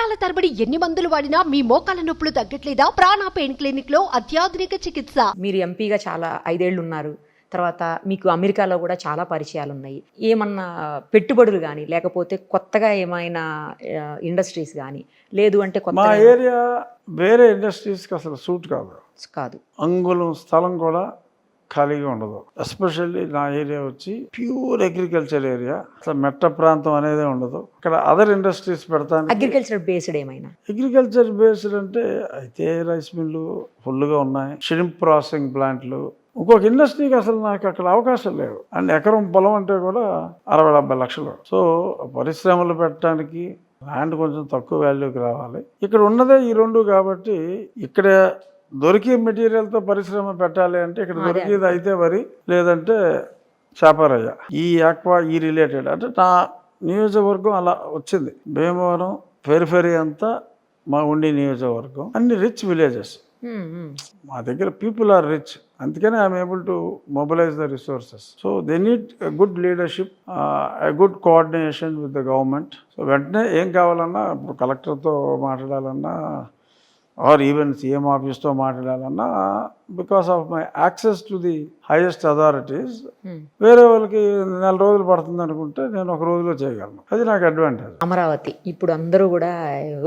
సంవత్సరాల తరబడి ఎన్ని మందులు వాడినా మీ మోకాల నొప్పులు తగ్గట్లేదా? ప్రాణ పెయిన్ క్లినిక్ లో అత్యాధునిక చికిత్స. మీరు ఎంపీగా చాలా 5 ఏళ్ళు ఉన్నారు. తర్వాత మీకు అమెరికాలో కూడా చాలా పరిచయాలు ఉన్నాయి. ఏమన్నా పెట్టుబడులు కానీ లేకపోతే కొత్తగా ఏమైనా ఇండస్ట్రీస్ కానీ లేదు అంటే మా ఏరియా వేరే ఇండస్ట్రీస్కి అసలు సూట్ కాదు. అంగుళం స్థలం కూడా ఖాళీగా ఉండదు. ఎస్పెషల్లీ నా ఏరియా వచ్చి ప్యూర్ అగ్రికల్చర్ ఏరియా. అసలు మెట్ట ప్రాంతం అనేది ఉండదు. ఇక్కడ అదర్ ఇండస్ట్రీస్ పెడతాను. అగ్రికల్చర్ బేస్డ్ ఏమైనా అగ్రికల్చర్ బేస్డ్ అంటే అయితే రైస్ మిల్లు ఫుల్గా ఉన్నాయి, షిరింప్ ప్రాసెసింగ్ ప్లాంట్లు. ఇంకొక ఇండస్ట్రీకి అసలు నాకు అక్కడ అవకాశం లేవు. అండ్ ఎకరం పొలం అంటే కూడా 60-70 లక్షలు. సో పరిశ్రమలు పెట్టడానికి ల్యాండ్ కొంచెం తక్కువ వాల్యూకి రావాలి. ఇక్కడ ఉన్నదే ఈ రెండు కాబట్టి ఇక్కడ దొరికే మెటీరియల్తో పరిశ్రమ పెట్టాలి అంటే ఇక్కడ దొరికేది అయితే వరి లేదంటే చేపరయ్య, ఈ ఆక్వా ఈ రిలేటెడ్. అంటే నా నియోజకవర్గం అలా వచ్చింది. భీమవరం పెరిఫెరీ అంతా మా ఉండి నియోజకవర్గం అన్ని రిచ్ విలేజెస్. మా దగ్గర పీపుల్ ఆర్ రిచ్, అందుకనే I'm able to mobilise the resources. So they need good leadership, good coordination with the government. So వెంటనే ఏం కావాలన్నా ఇప్పుడు కలెక్టర్తో మాట్లాడాలన్నా ఆర్ ఈవెన్ సీఎం ఆఫీస్తో మాట్లాడాలన్నా because of my access to the highest authorities వేరే వాళ్ళకి 4 రోజులు పడుతుంది అనుకుంటే నేను 1 రోజులో చేయగలను. అది నాకు అడ్వాంటేజ్. అమరావతి ఇప్పుడు అందరూ కూడా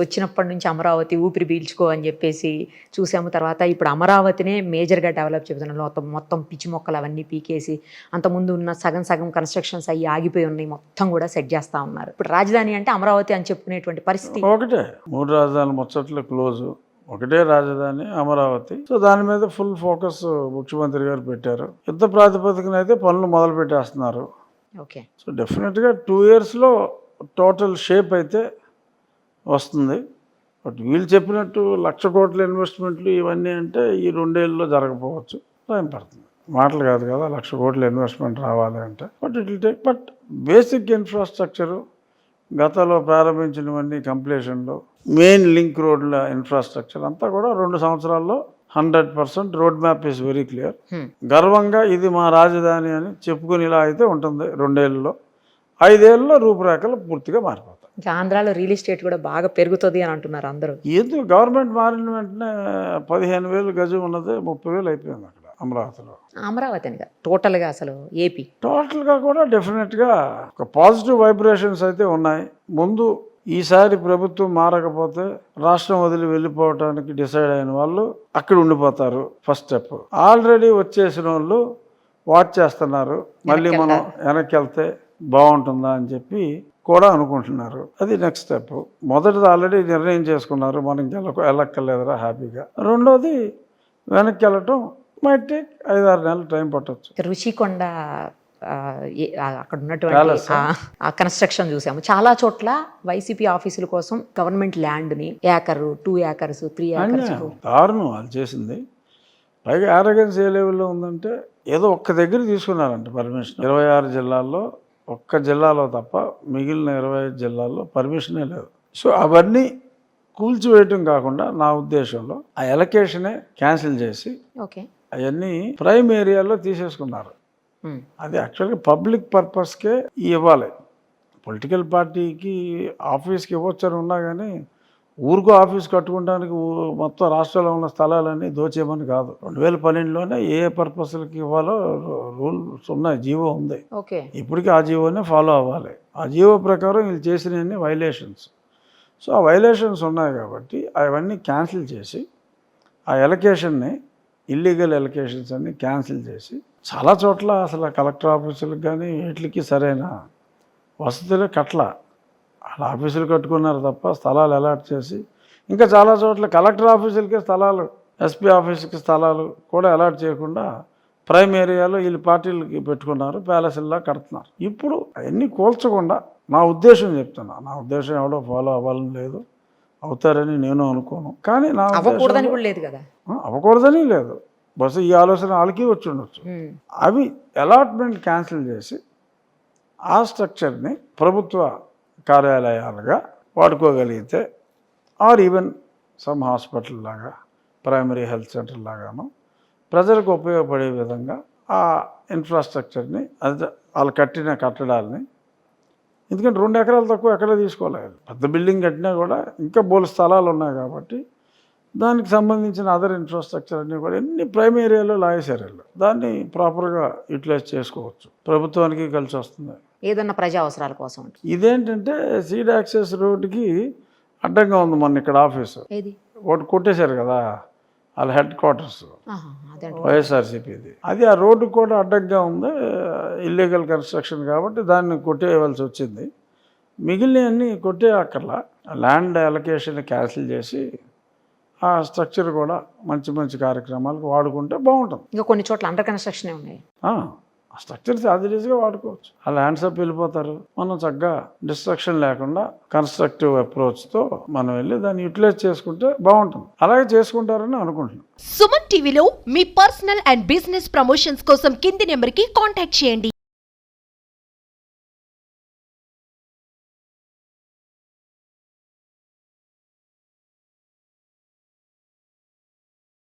వచ్చినప్పటి నుంచి అమరావతి ఊపిరి పీల్చుకో అని చెప్పేసి చూసాము. తర్వాత ఇప్పుడు అమరావతినే మేజర్గా డెవలప్ చెబుతున్నాను. మొత్తం పిచ్చి మొక్కలు అవన్నీ పీకేసి అంతకుముందు ఉన్న సగం కన్స్ట్రక్షన్స్ అయ్యి ఆగిపోయి ఉన్నాయి, మొత్తం కూడా సెట్ చేస్తూ ఉన్నారు. ఇప్పుడు రాజధాని అంటే అమరావతి అని చెప్పుకునేటువంటి పరిస్థితి. ఒకటే 3 రాజధానులు ముచ్చట్లు క్లోజు, ఒకటే రాజధాని అమరావతి. సో దాని మీద ఫుల్ ఫోకస్ ముఖ్యమంత్రి గారు పెట్టారు. యుద్ధ ప్రాతిపదికన అయితే పనులు మొదలు పెట్టేస్తున్నారు. ఓకే. సో డెఫినెట్గా 2 ఇయర్స్లో టోటల్ షేప్ అయితే వస్తుంది. బట్ వీళ్ళు చెప్పినట్టు 1,00,000 కోట్ల ఇన్వెస్ట్మెంట్లు ఇవన్నీ అంటే ఈ 2 ఏళ్ళలో జరగకపోవచ్చు, టైం పడుతుంది. మాటలు కాదు కదా 1,00,000 కోట్ల ఇన్వెస్ట్మెంట్ రావాలి అంటే. But it will take. But basic infrastructure గతంలో ప్రారంభించినవన్నీ కంప్లీషన్లో, మెయిన్ లింక్ రోడ్ల ఇన్ఫ్రాస్ట్రక్చర్ అంతా కూడా 2 సంవత్సరాల్లో 100% road map is very clear. గర్వంగా ఇది మా రాజధాని అని చెప్పుకుని ఇలా అయితే ఉంటుంది 2 ఏళ్ళలో. 5 ఏళ్ళలో రూపురేఖలు పూర్తిగా మారిపోతాయి. ఇంకా ఆంధ్రాలో రియల్ ఎస్టేట్ కూడా బాగా పెరుగుతుంది అని అంటున్నారు అందరూ. ఎందుకు గవర్నమెంట్ మారిన వెంటనే 15,000 గజం ఉన్నది 30,000 అయిపోయింది అక్కడ అమరావతిలో. అమరావతి అని టోటల్గా అసలు ఏపీ టోటల్గా కూడా డెఫినెట్గా ఒక పాజిటివ్ వైబ్రేషన్స్ అయితే ఉన్నాయి. ముందు ఈసారి ప్రభుత్వం మారకపోతే రాష్ట్రం వదిలి వెళ్ళిపోవటానికి డిసైడ్ అయిన వాళ్ళు అక్కడ ఉండిపోతారు. First step. ఆల్రెడీ వచ్చేసిన వాళ్ళు వాచ్ చేస్తున్నారు, మళ్ళీ మనం వెనక్కి వెళ్తే బాగుంటుందా అని చెప్పి కూడా అనుకుంటున్నారు. అది నెక్స్ట్ స్టెప్. మొదటిది ఆల్రెడీ నిర్ణయం చేసుకున్నారు, మనం వెళ్ళక్కర్లేదురా హ్యాపీగా. రెండోది వెనక్కి వెళ్ళటం మైట్ టేక్ 5-6 నెలలు టైం పట్టవచ్చు. రుషికొండ అక్కడ ఉన్నటువంటి ఆ కన్స్ట్రక్షన్ చూసాము. చాలా చోట్ల వైసీపీ ఆఫీసుల కోసం గవర్నమెంట్ ల్యాండ్ని 1 ఏకరు 2 ఏకర్స్ 3 ఏకర్స్ దారుణం వాళ్ళు చేసింది. పైగా ఆరోగ్యన్స్ ఏ లెవెల్లో ఉందంటే ఏదో ఒక్క దగ్గర తీసుకున్నారంట పర్మిషన్. 26 జిల్లాల్లో ఒక్క జిల్లాలో తప్ప మిగిలిన 25 జిల్లాల్లో పర్మిషనే లేదు. సో అవన్నీ కూల్చివేయటం కాకుండా నా ఉద్దేశంలో ఆ ఎలకేషనే క్యాన్సిల్ చేసి అవన్నీ ప్రైమ్ ఏరియాలో తీసేసుకున్నారు. అది యాక్చువల్గా పబ్లిక్ పర్పస్కే ఇవ్వాలి. పొలిటికల్ పార్టీకి ఆఫీస్కి ఇవ్వచ్చని ఉన్నా కానీ ఊరికో ఆఫీస్ కట్టుకోవడానికి మొత్తం రాష్ట్రంలో ఉన్న స్థలాలన్నీ దోచేయమని కాదు. 2012లోనే ఏ పర్పస్లకి ఇవ్వాలో రూల్స్ ఉన్నాయి, జీవో ఉంది. ఇప్పటికీ ఆ జీవోనే ఫాలో అవ్వాలి. ఆ జీవో ప్రకారం వీళ్ళు చేసినవన్నీ వైలేషన్స్. సో ఆ వైలేషన్స్ ఉన్నాయి కాబట్టి అవన్నీ క్యాన్సిల్ చేసి ఆ ఎలకేషన్ని, ఇల్లీగల్ ఎలకేషన్స్ అన్ని క్యాన్సిల్ చేసి చాలా చోట్ల అసలు కలెక్టర్ ఆఫీసులకు కానీ వీటికి సరైన వసతులు కట్ల. అలా ఆఫీసులు కట్టుకున్నారు తప్ప స్థలాలు అలాట్ చేసి, ఇంకా చాలా చోట్ల కలెక్టర్ ఆఫీసులకే స్థలాలు, ఎస్పీ ఆఫీసుకి స్థలాలు కూడా అలాట్ చేయకుండా ప్రైమ్ ఏరియాలో వీళ్ళు పార్టీలకి పెట్టుకున్నారు, ప్యాలెస్లా కడుతున్నారు. ఇప్పుడు అవన్నీ కూల్చకుండా నా ఉద్దేశం చెప్తున్నా. నా ఉద్దేశం ఎవడో ఫాలో అవ్వాలని లేదు, అవుతారని నేను అనుకోను. కానీ నా అవ్వకూడదని లేదు, బస్సు ఈ ఆలోచన వాళ్ళకి వచ్చి ఉండొచ్చు. అవి అలాట్మెంట్ క్యాన్సిల్ చేసి ఆ స్ట్రక్చర్ని ప్రభుత్వ కార్యాలయాలుగా వాడుకోగలిగితే, ఆర్ ఈవెన్ సమ్ హాస్పిటల్ లాగా, ప్రైమరీ హెల్త్ సెంటర్ లాగాను ప్రజలకు ఉపయోగపడే విధంగా ఆ ఇన్ఫ్రాస్ట్రక్చర్ని, అది వాళ్ళు కట్టిన కట్టడాలని ఎందుకంటే 2 ఎకరాలు తక్కువ ఎక్కడ తీసుకోలేదు. పెద్ద బిల్డింగ్ కట్టినా కూడా ఇంకా బోలు స్థలాలు ఉన్నాయి కాబట్టి దానికి సంబంధించిన అదర్ ఇన్ఫ్రాస్ట్రక్చర్ అన్నీ కూడా ఎన్ని ప్రైమ్ ఏరియాలో లాగేశారు వీళ్ళు. దాన్ని ప్రాపర్గా యూటిలైజ్ చేసుకోవచ్చు, ప్రభుత్వానికి కలిసి వస్తుంది. ఏదన్నా ప్రజా అవసరాల కోసం ఉంటుంది. ఇదేంటంటే సీడ్ యాక్సెస్ రోడ్డుకి అడ్డంగా ఉంది. మొన్న ఇక్కడ ఆఫీసు ఏది ఒకటి కొట్టేశారు కదా, వాళ్ళ హెడ్ క్వార్టర్స్ అదే వైఎస్ఆర్సీపీది. అది ఆ రోడ్డు కూడా అడ్డంగా ఉంది, ఇల్లీగల్ కన్స్ట్రక్షన్ కాబట్టి దాన్ని కొట్టేయవలసి వచ్చింది. మిగిలినవన్నీ కొట్టే అక్కర్లా, ల్యాండ్ అలొకేషన్ క్యాన్సిల్ చేసి ఆ స్ట్రక్చర్ కూడా మంచి మంచి కార్యక్రమాలకు వాడుకుంటే బాగుంటుంది. ఇంకా కొన్ని చోట్ల అండర్ కన్స్ట్రక్షనే ఉన్నాయి. ఆ స్ట్రక్చర్స్ యాజ్ ఇట్ ఈస్గా వాడుకోవచ్చు. ఆ ల్యాండ్స్ అప్ వెళ్ళిపోతారు, మనం చక్కగా డిస్ట్రక్షన్ లేకుండా కన్స్ట్రక్టివ్ అప్రోచ్తో మనం వెళ్ళి దాన్ని యూటిలైజ్ చేసుకుంటే బాగుంటుంది. అలాగే చేసుకుంటారని అనుకుంటున్నాను. సుమన్ టీవీలో మీ పర్సనల్ అండ్ బిజినెస్ ప్రమోషన్స్ కోసం కింది నెంబర్కి కాంటాక్ట్ చేయండి.